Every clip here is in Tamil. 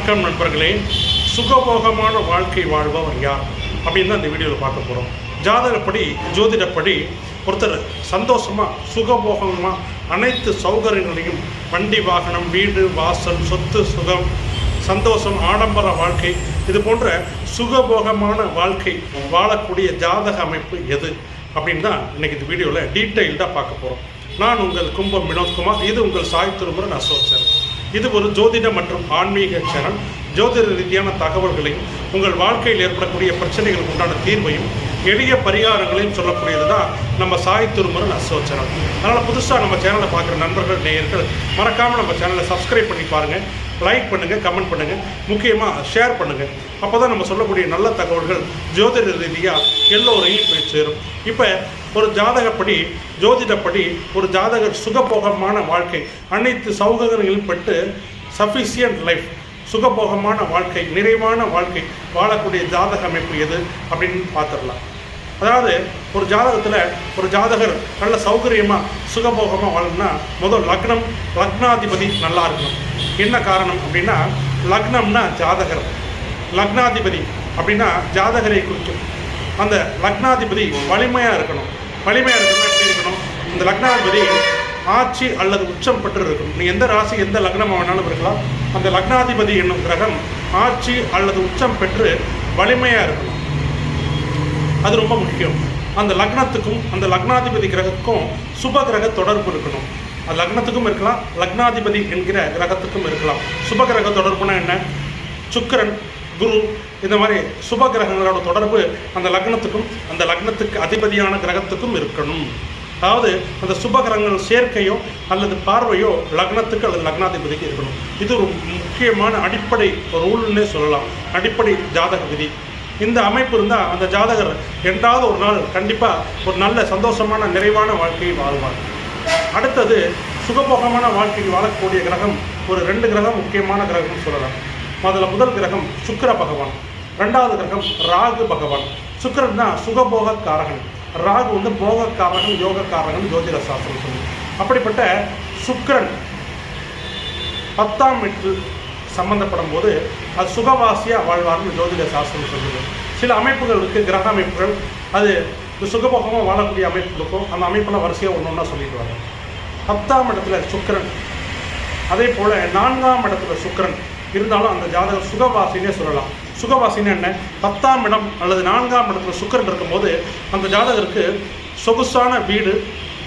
வணக்கம் நண்பர்களே. சுகபோகமான வாழ்க்கை வாழ்பவர் யார் அப்படின்னு தான் இந்த வீடியோவில் பார்க்க போகிறோம். ஜாதகப்படி ஜோதிடப்படி ஒருத்தர் சந்தோஷமாக சுகபோகமாக அனைத்து சௌகரியங்களையும் வண்டி வாகனம் வீடு வாசல் சொத்து சுகம் சந்தோஷம் ஆடம்பர வாழ்க்கை இது போன்ற சுகபோகமான வாழ்க்கை வாழக்கூடிய ஜாதக அமைப்பு எது அப்படின்னு தான் இன்றைக்கி இந்த வீடியோவில் டீட்டெயில்டாக பார்க்க போகிறோம். நான் உங்கள் கும்பம் வினோத்குமார். இது உங்கள் சாய் திருமுருகன் அசோசியேஷன். இது ஒரு ஜோதிட மற்றும் ஆன்மீக சேனல். ஜோதிட ரீதியான தகவல்களையும் உங்கள் வாழ்க்கையில் ஏற்படக்கூடிய பிரச்சனைகளுக்கு உண்டான தீர்வையும் எளிய பரிகாரங்களையும் சொல்லக்கூடியது தான் நம்ம சாய் திருமுருகன் அசோசியேஷன். அதனால் புதுசாக நம்ம சேனலை பார்க்குற நண்பர்கள் நேயர்கள் மறக்காமல் நம்ம சேனலை சப்ஸ்கிரைப் பண்ணி பாருங்கள், லைக் பண்ணுங்கள், கமெண்ட் பண்ணுங்கள், முக்கியமாக ஷேர் பண்ணுங்கள். அப்போ தான் நம்ம சொல்லக்கூடிய நல்ல தகவல்கள் ஜோதிட ரீதியாக எல்லோரையும் போய் சேரும். இப்போ ஒரு ஜாதகப்படி ஜோதிடப்படி ஒரு ஜாதகர் சுகபோகமான வாழ்க்கை அனைத்து சௌகரியங்களும் பெற்று சஃபிஷியன்ட் லைஃப் சுகபோகமான வாழ்க்கை நிறைவான வாழ்க்கை வாழக்கூடிய ஜாதக அமைப்பு எது அப்படின்னு பார்த்துடலாம். அதாவது ஒரு ஜாதகத்தில் ஒரு ஜாதகர் நல்ல சௌகரியமாக சுகபோகமாக வாழணும்னா முதல் லக்னாதிபதி நல்லா இருக்கணும். என்ன காரணம் அப்படின்னா லக்னம்னா ஜாதகர், லக்னாதிபதி அப்படின்னா ஜாதகரை குறிக்கும். அந்த லக்னாதிபதி வலிமையாக இருக்கணும். வலிமையாக இருக்கணும் எப்படி இருக்கணும்? இந்த லக்னாதிபதி ஆட்சி அல்லது உச்சம் பெற்று இருக்கணும். நீ எந்த ராசி எந்த லக்னமாக வேணாலும் இருக்கலாம். அந்த லக்னாதிபதி என்னும் கிரகம் ஆட்சி அல்லது உச்சம் பெற்று வலிமையாக இருக்கணும். அது ரொம்ப முக்கியம். அந்த லக்னத்துக்கும் அந்த லக்னாதிபதி கிரகத்துக்கும் சுப கிரக தொடர்பு இருக்கணும். அது லக்னத்துக்கும் இருக்கலாம், லக்னாதிபதி என்கிற கிரகத்துக்கும் இருக்கலாம். சுப கிரக தொடர்புனா என்ன? சுக்கிரன், குரு இந்த மாதிரி சுப கிரகங்களோட தொடர்பு அந்த லக்னத்துக்கும் அந்த லக்னத்துக்கு அதிபதியான கிரகத்துக்கும் இருக்கணும். அதாவது அந்த சுப கிரகங்கள் சேர்க்கையோ அல்லது பார்வையோ லக்னத்துக்கு அல்லது லக்னாதிபதிக்கு இருக்கணும். இது ஒரு முக்கியமான அடிப்படை ரூல்னே சொல்லலாம், அடிப்படை ஜாதக விதி. இந்த அமைப்பு இருந்தால் அந்த ஜாதகர் என்றாவது ஒரு நாள் கண்டிப்பாக ஒரு நல்ல சந்தோஷமான நிறைவான வாழ்க்கையை வாழ்வார். அடுத்தது சுகபோகமான வாழ்க்கையை வாழக்கூடிய கிரகம் ஒரு 2 கிரகம் முக்கியமான கிரகம்னு சொல்லலாம். முதல் கிரகம் சுக்கிர பகவான், 2வது கிரகம் ராகு பகவான். சுக்கிரன் தான் சுகபோக காரகன், ராகு வந்து போகக்காரகன் யோகக்காரகன் ஜோதிட சாஸ்திரம் சொல்லுது. அப்படிப்பட்ட சுக்கிரன் 10ஆம் வீட்டில் சம்பந்தப்படும் போது அது சுகவாசியாக வாழ்வார்னு ஜோதிட சாஸ்திரம் சொல்லுது. சில அமைப்புகள் இருக்குது, கிரக அமைப்புகள், அது சுகபோகமாக வாழக்கூடிய அமைப்பு இருக்கும். அந்த அமைப்பெல்லாம் வரிசையாக ஒன்று ஒன்றா சொல்லிட்டு வராங்க. 10ஆம் இடத்துல சுக்கிரன், அதே போல் 4ஆம் இடத்துல சுக்கிரன் இருந்தாலும் அந்த ஜாதகம் சுகவாசினே சொல்லலாம். சுகவாசின்னு என்ன? 10ஆம் இடம் அல்லது 4ஆம் இடத்துல சுக்கிரன் இருக்கும்போது அந்த ஜாதகருக்கு சொகுசான வீடு,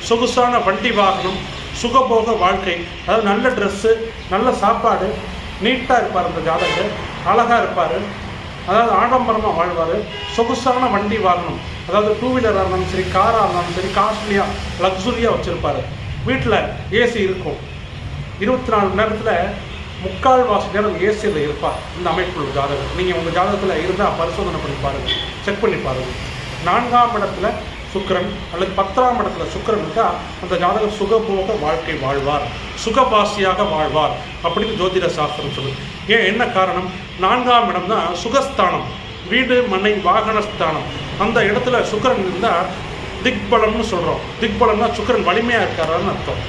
சொகுசான வண்டி வாகனம், சுகபோக வாழ்க்கை, அதாவது நல்ல ட்ரெஸ்ஸு, நல்ல சாப்பாடு, நீட்டாக இருப்பார் அந்த ஜாதகர், அழகாக இருப்பார், அதாவது ஆடம்பரமாக வாழ்வார், சொகுசான வண்டி வாகனம், அதாவது 2 வீலராக இருந்தாலும் சரி, காராக இருந்தாலும் சரி, காஸ்ட்லியாக லக்ஸுரியாக வச்சுருப்பார். வீட்டில் ஏசி இருக்கும், 24 மணி நேரத்தில் 3/4 நேரம் ஏசியில் இருப்பார். இந்த அமைப்புள்ள ஜாதகம் நீங்கள் உங்கள் ஜாதகத்தில் இருந்தால் பரிசோதனை பண்ணி பாருங்கள், செக் பண்ணி பாருங்கள். 4ஆம் இடத்துல சுக்கிரன் அல்லது 10ஆம் இடத்துல சுக்கிரன் இருந்தால் அந்த ஜாதகம் சுகபோக வாழ்க்கை வாழ்வார், சுகபாசியாக வாழ்வார் அப்படின்னு ஜோதிட சாஸ்திரம் சொல்லுது. ஏன் என்ன காரணம்? 4ஆம் இடம் தான் சுகஸ்தானம், வீடு மனை வாகன ஸ்தானம். அந்த இடத்துல சுக்கிரன் இருந்தால் திக்பலம்னு சொல்கிறோம். திக்பலம்னா சுக்கிரன் வலிமையாக இருக்காரான்னு அர்த்தம்.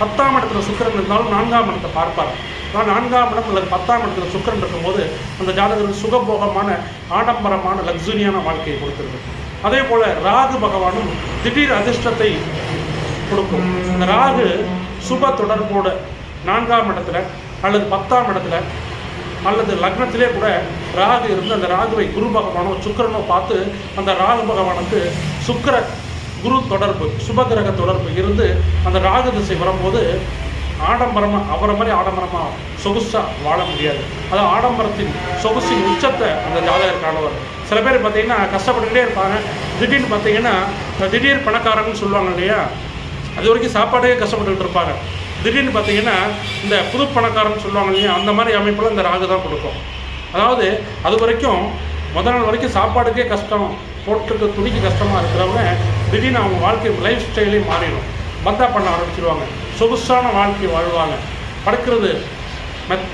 10ஆம் இடத்துல சுக்கிரன் இருந்தாலும் 4ஆம் இடத்தை பார்ப்பார். ஆனால் 4ஆம் இடம் அல்லது 10ஆம் இடத்துல சுக்கிரன் இருக்கும்போது அந்த ஜாதகருக்கு சுகபோகமான ஆடம்பரமான லக்ஸுரியான வாழ்க்கையை கொடுத்துருக்கு. அதே போல் ராகு பகவானும் திடீர் அதிர்ஷ்டத்தை கொடுக்கும். இந்த ராகு சுப தொடர்போட 4ஆம் இடத்துல அல்லது 10ஆம் இடத்துல அல்லது லக்னத்திலே கூட ராகு இருந்து அந்த ராகுவை குரு பகவானோ சுக்கிரனோ பார்த்து அந்த ராகு பகவானுக்கு சுக்கிர குரு தொடர்பு, சுபகிரக தொடர்பு இருந்து அந்த ராகு திசை வரும்போது ஆடம்பரமாக அவரை மாதிரி ஆடம்பரமாக சொகுசாக வாழ முடியாது. அதாவது ஆடம்பரத்தின் சொகுசின் உச்சத்தை அந்த ஜாதகர் காணுவார். சில பேர் பார்த்தீங்கன்னா கஷ்டப்பட்டுக்கிட்டே இருப்பாங்க. திடீர்னு பார்த்தீங்கன்னா திடீர் பணக்காரங்கன்னு சொல்லுவாங்க இல்லையா, அது வரைக்கும் சாப்பாடே கஷ்டப்பட்டுக்கிட்டு இருப்பாங்க. திடீர்னு பார்த்தீங்கன்னா இந்த புது பணக்காரன்னு சொல்லுவாங்க இல்லையா, அந்த மாதிரி அமைப்பில் இந்த ராகு தான் கொடுக்கும். அதாவது அது வரைக்கும் முதல் நாள் வரைக்கும் சாப்பாடுக்கே கஷ்டம், போட்டுருக்க துணிக்கு கஷ்டமாக இருக்கிறவங்க திடீர்னு அவங்க வாழ்க்கை லைஃப் ஸ்டைலே மாறிடும். பந்தா பண்ண ஆரம்பிச்சிடுவாங்க, சொகுசான வாழ்க்கை வாழ்வாங்க. படுக்கிறது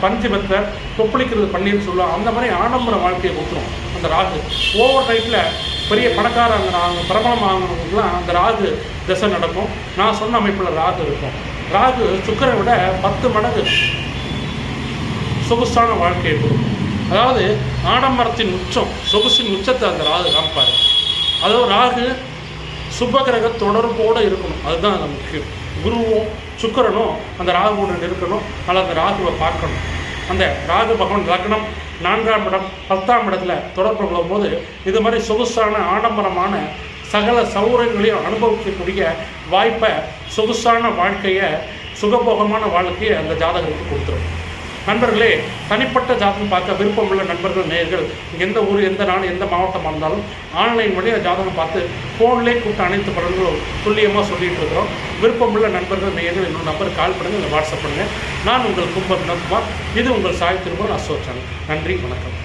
பஞ்சு மெத்த, கொப்பளிக்கிறது பன்னீர்னு சொல்லுவாங்க. அந்த மாதிரி ஆடம்பர வாழ்க்கையை கொடுத்துரும் அந்த ராகு. ஓவர் நைட்டில் பெரிய பணக்காரங்க பிரபலமாகவங்களுக்குலாம் அந்த ராகு திசை நடக்கும். நான் சொன்ன அமைப்பில் ராகு இருக்கும். ராகு சுக்கிரனை விட 10 மடங்கு சொகுசான வாழ்க்கையை கொடுக்கும். அதாவது ஆடம்பரத்தின் உச்சம், சொகுசின் உச்சத்தை அந்த ராகு காமிப்பார். அதாவது ராகு சுபகிரக தொடர்போடு இருக்கணும், அதுதான் அது முக்கியம். குருவும் சுக்கிரனும் அந்த ராகுவுடன் இருக்கணும், அல்லது அந்த ராகுவை பார்க்கணும். அந்த ராகு பகவான் லக்னம் 4ஆம் இடம் 10ஆம் இடத்துல தொடர்பு கொள்ளும் போது இது மாதிரி சொகுசான ஆடம்பரமான சகல சௌகரியங்களையும் அனுபவிக்கக்கூடிய வாய்ப்பை, சொகுசான வாழ்க்கையை, சுகபோகமான வாழ்க்கையை அந்த ஜாதகத்துக்கு கொடுத்துரும். நண்பர்களே, தனிப்பட்ட ஜாதகம் பார்க்க விருப்பமுள்ள நண்பர்கள், நேயர்கள் எந்த ஊர், எந்த நாடு, எந்த மாவட்டமாக இருந்தாலும் ஆன்லைன் வழியாக ஜாதகம் பார்த்து ஃபோன்லேயே கூப்பிட்டு அனைத்து பலன்களும் துல்லியமாக சொல்லிகிட்டு இருக்கிறோம். விருப்பமுள்ள நண்பர்கள், நேயர்கள் இன்னொரு நம்பர் கால் பண்ணுங்கள், இல்லை வாட்ஸ்அப் பண்ணுங்கள். நான் உங்கள் கும்பம் வினோத்குமார். இது உங்கள் சாய் திருமூர் அசோ சேனல். நன்றி, வணக்கம்.